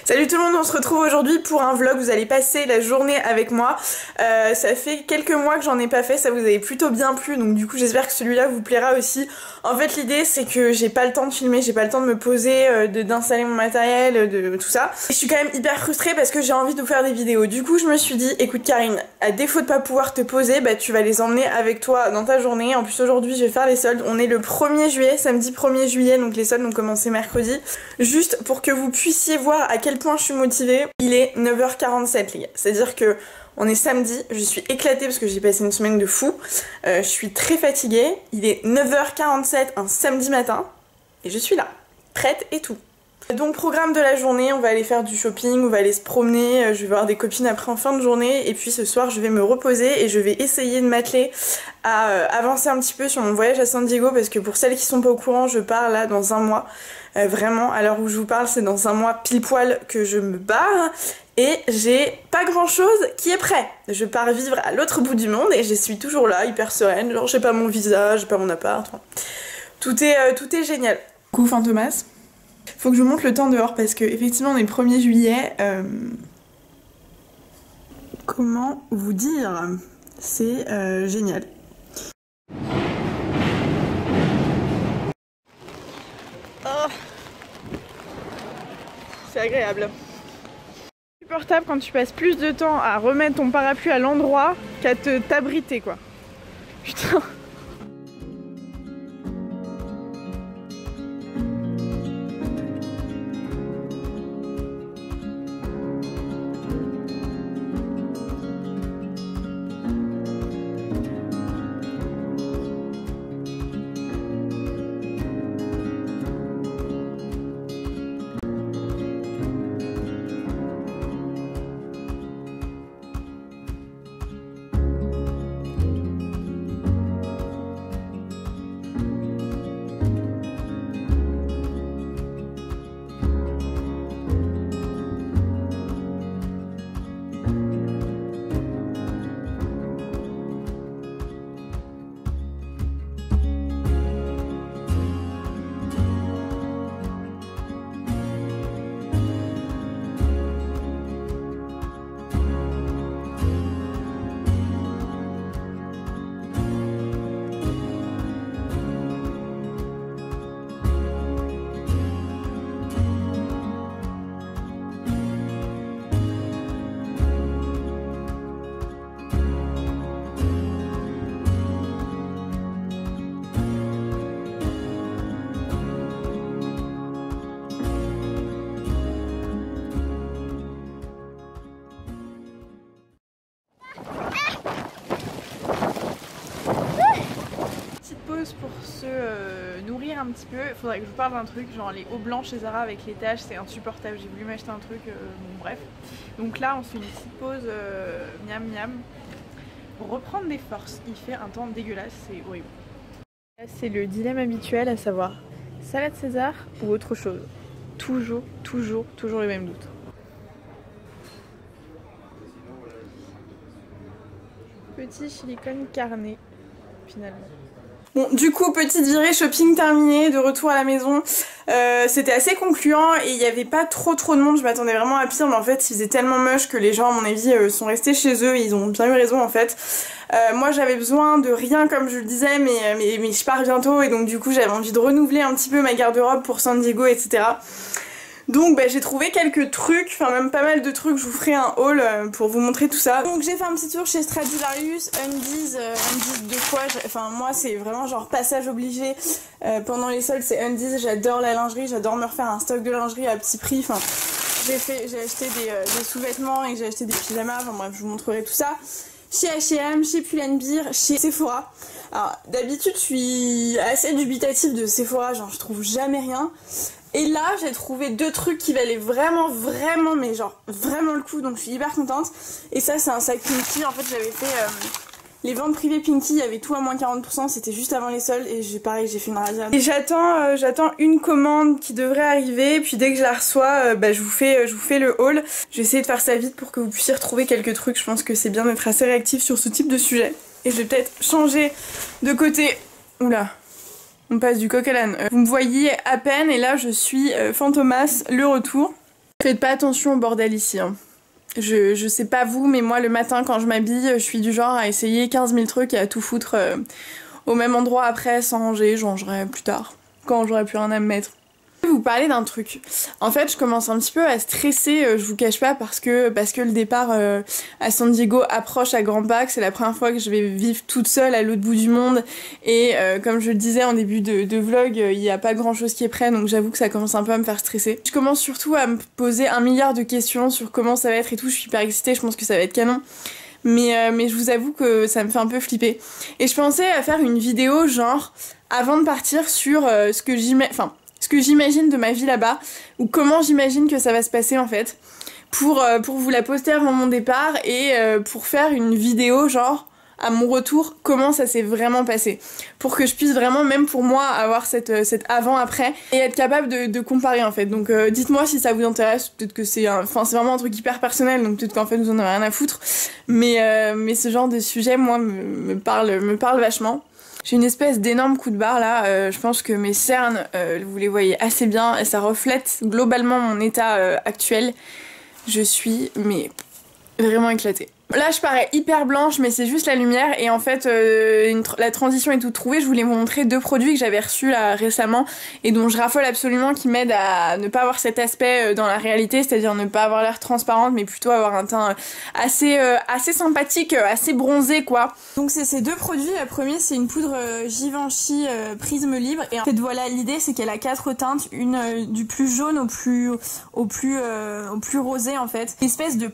Salut tout le monde, on se retrouve aujourd'hui pour un vlog, vous allez passer la journée avec moi. Ça fait quelques mois que j'en ai pas fait, ça vous avait plutôt bien plu, donc du coup j'espère que celui-là vous plaira aussi. En fait l'idée c'est que j'ai pas le temps de filmer, j'ai pas le temps de me poser, d'installer mon matériel, de tout ça. Et je suis quand même hyper frustrée parce que j'ai envie de vous faire des vidéos. Du coup je me suis dit, écoute Karine, à défaut de pas pouvoir te poser, bah tu vas les emmener avec toi dans ta journée. En plus aujourd'hui je vais faire les soldes, on est le 1er juillet, samedi 1er juillet, donc les soldes ont commencé mercredi. Juste pour que vous puissiez voir à quel point je suis motivée, il est 9h47 les gars, c'est à dire que on est samedi, je suis éclatée parce que j'ai passé une semaine de fou, je suis très fatiguée, il est 9h47 un samedi matin et je suis là, prête et tout. Donc programme de la journée, on va aller faire du shopping, on va aller se promener, je vais voir des copines après en fin de journée et puis ce soir je vais me reposer et je vais essayer de m'atteler à avancer un petit peu sur mon voyage à San Diego parce que pour celles qui sont pas au courant, je pars là dans un mois. Vraiment, à l'heure où je vous parle, c'est dans un mois pile poil que je me barre et j'ai pas grand chose qui est prêt. Je pars vivre à l'autre bout du monde et je suis toujours là, hyper sereine, genre j'ai pas mon visa, j'ai pas mon appart, enfin, tout est génial. Coucou Fantomas. Faut que je vous montre le temps dehors parce que effectivement on est le 1er juillet. Comment vous dire? C'est génial. Oh, c'est agréable. C'est supportable quand tu passes plus de temps à remettre ton parapluie à l'endroit qu'à t'abriter quoi. Putain. Pour se nourrir un petit peu, il faudrait que je vous parle d'un truc, genre les hauts blancs chez Zara avec les taches, c'est insupportable, j'ai voulu m'acheter un truc, bon bref. Donc là on se fait une petite pause miam miam pour reprendre des forces, il fait un temps dégueulasse, c'est horrible. Là c'est le dilemme habituel, à savoir salade César ou autre chose. Toujours les mêmes doutes. Petit silicone carné finalement. Bon, du coup, petite virée shopping terminée, de retour à la maison. C'était assez concluant et il n'y avait pas trop de monde, je m'attendais vraiment à pire, mais en fait il faisait tellement moche que les gens à mon avis sont restés chez eux et ils ont bien eu raison en fait. Moi j'avais besoin de rien comme je le disais, mais je pars bientôt et donc du coup j'avais envie de renouveler un petit peu ma garde-robe pour San Diego, etc. Donc bah, j'ai trouvé quelques trucs, enfin même pas mal de trucs, je vous ferai un haul pour vous montrer tout ça. Donc j'ai fait un petit tour chez Stradivarius, Undies deux fois, enfin moi c'est vraiment genre passage obligé pendant les soldes, c'est Undies, j'adore la lingerie, j'adore me refaire un stock de lingerie à petit prix, enfin j'ai acheté des sous-vêtements et j'ai acheté des pyjamas, enfin bref je vous montrerai tout ça. Chez H&M, chez Pull&Bear, chez Sephora. Alors d'habitude je suis assez dubitative de Sephora, genre je trouve jamais rien. Et là j'ai trouvé deux trucs qui valaient vraiment mais genre vraiment le coup, donc je suis hyper contente. Et ça c'est un sac Pinky, en fait j'avais fait les ventes privées Pinky, il y avait tout à moins 40%, c'était juste avant les soldes et pareil j'ai fait une rasade. Et j'attends une commande qui devrait arriver, puis dès que je la reçois, bah, je vous fais le haul. Je vais essayer de faire ça vite pour que vous puissiez retrouver quelques trucs, je pense que c'est bien d'être assez réactif sur ce type de sujet. Et je vais peut-être changer de côté. Oula, on passe du coq à l'âne. Vous me voyez à peine et là je suis Fantomas, le retour. Faites pas attention au bordel ici, hein. Je sais pas vous, mais moi le matin quand je m'habille, je suis du genre à essayer 15 000 trucs et à tout foutre au même endroit après sans ranger. Je rangerai plus tard, quand j'aurai plus rien à me mettre. Je vais vous parler d'un truc. En fait, je commence un petit peu à stresser, je vous cache pas, parce que le départ à San Diego approche à grands pas, que c'est la première fois que je vais vivre toute seule à l'autre bout du monde. Et comme je le disais en début de vlog, il y a pas grand chose qui est prêt, donc j'avoue que ça commence un peu à me faire stresser. Je commence surtout à me poser 1 milliard de questions sur comment ça va être et tout, je suis hyper excitée, je pense que ça va être canon. Mais je vous avoue que ça me fait un peu flipper. Et je pensais à faire une vidéo genre, avant de partir, sur ce que j'imagine de ma vie là-bas, ou comment j'imagine que ça va se passer en fait, pour vous la poster avant mon départ et pour faire une vidéo genre à mon retour comment ça s'est vraiment passé, pour que je puisse vraiment, même pour moi, avoir cette avant-après et être capable de comparer en fait. Donc dites-moi si ça vous intéresse, peut-être que c'est c'est vraiment un truc hyper personnel, donc peut-être qu'en fait vous en avez rien à foutre, mais ce genre de sujet moi me parle vachement. J'ai une espèce d'énorme coup de barre là, je pense que mes cernes, vous les voyez assez bien et ça reflète globalement mon état actuel. Je suis vraiment éclatée. Là je parais hyper blanche mais c'est juste la lumière et en fait la transition est toute trouvée. Je voulais vous montrer 2 produits que j'avais reçus là récemment et dont je raffole absolument, qui m'aident à ne pas avoir cet aspect dans la réalité, c'est-à-dire ne pas avoir l'air transparente mais plutôt avoir un teint assez sympathique, assez bronzé quoi. Donc c'est ces 2 produits. Le premier c'est une poudre Givenchy Prisme Libre et en fait voilà, l'idée c'est qu'elle a 4 teintes, une du plus jaune au plus rosé en fait. Une espèce de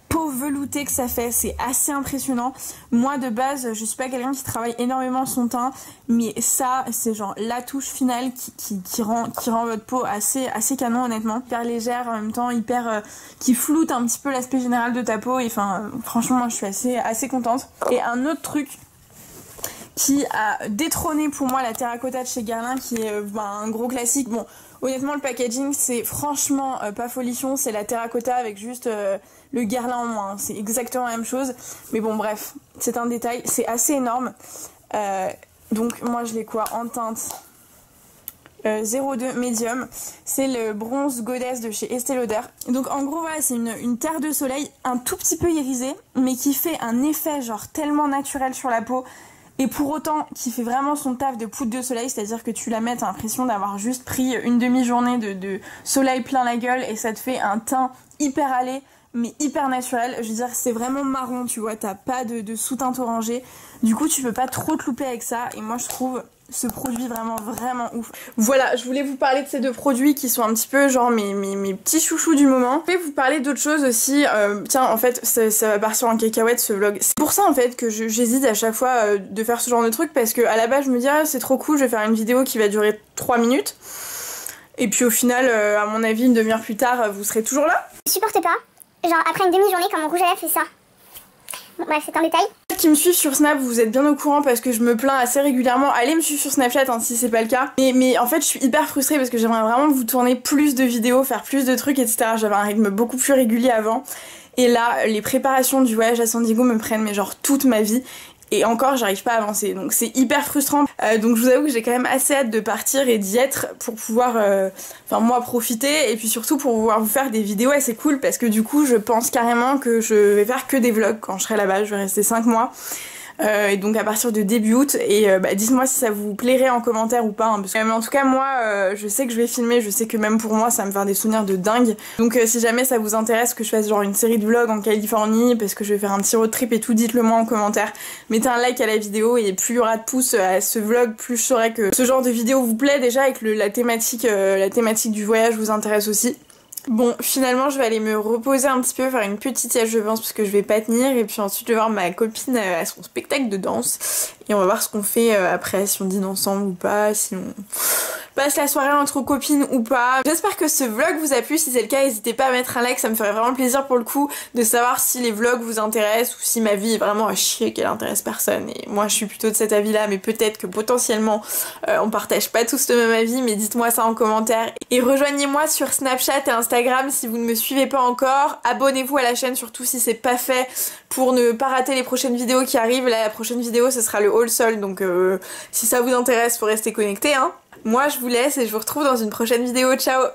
peau veloutée que ça fait, c'est assez impressionnant. Moi de base je suis pas quelqu'un qui travaille énormément son teint, mais ça c'est genre la touche finale qui rend votre peau assez canon honnêtement, hyper légère en même temps, hyper qui floute un petit peu l'aspect général de ta peau et franchement moi je suis assez contente. Et un autre truc qui a détrôné pour moi la terracotta de chez Guerlain, qui est un gros classique. Bon, honnêtement le packaging c'est franchement pas folichon, c'est la terracotta avec juste le Guerlain en moins, c'est exactement la même chose, mais bon bref, c'est un détail, c'est assez énorme. Donc moi je l'ai quoi en teinte 02 médium, c'est le bronze goddess de chez Estée Lauder. Donc en gros voilà, c'est une terre de soleil un tout petit peu irisée, mais qui fait un effet genre tellement naturel sur la peau. Et pour autant, qui fait vraiment son taf de poudre de soleil, c'est-à-dire que tu la mets, t'as l'impression d'avoir juste pris une demi-journée de soleil plein la gueule et ça te fait un teint hyper allé, mais hyper naturel. Je veux dire, c'est vraiment marron, tu vois, t'as pas de sous-teinte orangé. Du coup, tu peux pas trop te louper avec ça. Et moi, je trouve ce produit vraiment ouf. Voilà, je voulais vous parler de ces 2 produits qui sont un petit peu genre mes petits chouchous du moment. Je vais vous parler d'autres choses aussi. Tiens, en fait, ça va partir en cacahuète ce vlog. C'est pour ça en fait que j'hésite à chaque fois de faire ce genre de truc, parce que à la base je me dis ah, c'est trop cool, je vais faire une vidéo qui va durer 3 minutes. Et puis au final, à mon avis, une demi-heure plus tard, vous serez toujours là. Je supporte pas. Genre après une demi-journée quand mon rouge à lèvres fait ça. Bon bref, c'est un détail. Qui me suivent sur Snap, vous êtes bien au courant parce que je me plains assez régulièrement. Allez me suivre sur Snapchat hein, si c'est pas le cas. Mais en fait je suis hyper frustrée parce que j'aimerais vraiment vous tourner plus de vidéos, faire plus de trucs etc. J'avais un rythme beaucoup plus régulier avant. Et là les préparations du voyage à San Diego me prennent mais genre toute ma vie. Et encore j'arrive pas à avancer, donc c'est hyper frustrant. Donc je vous avoue que j'ai quand même assez hâte de partir et d'y être pour pouvoir moi profiter, et puis surtout pour pouvoir vous faire des vidéos assez cool, parce que du coup je pense carrément que je vais faire que des vlogs quand je serai là-bas. Je vais rester 5 mois. Et donc à partir de début août, et dites-moi si ça vous plairait en commentaire ou pas hein, parce que, mais en tout cas moi je sais que je vais filmer, je sais que même pour moi ça va me faire des souvenirs de dingue. Donc si jamais ça vous intéresse que je fasse genre une série de vlogs en Californie parce que je vais faire un petit road trip et tout, dites-le moi en commentaire, mettez un like à la vidéo, et plus il y aura de pouces à ce vlog, plus je saurai que ce genre de vidéo vous plaît déjà, et que la thématique du voyage vous intéresse aussi. Bon, finalement je vais aller me reposer un petit peu, faire une petite sieste je pense parce que je vais pas tenir, et puis ensuite je vais voir ma copine à son spectacle de danse et on va voir ce qu'on fait après, si on dîne ensemble ou pas, si on passe la soirée entre copines ou pas. J'espère que ce vlog vous a plu, si c'est le cas n'hésitez pas à mettre un like, ça me ferait vraiment plaisir pour le coup de savoir si les vlogs vous intéressent ou si ma vie est vraiment à chier, qu'elle intéresse personne. Et moi je suis plutôt de cet avis là, mais peut-être que potentiellement on partage pas tous le même avis, mais dites-moi ça en commentaire. Et rejoignez-moi sur Snapchat et Instagram si vous ne me suivez pas encore, abonnez-vous à la chaîne surtout si c'est pas fait pour ne pas rater les prochaines vidéos qui arrivent. La prochaine vidéo ce sera le haul sol, donc si ça vous intéresse faut rester connecté hein. Moi je vous laisse et je vous retrouve dans une prochaine vidéo, ciao.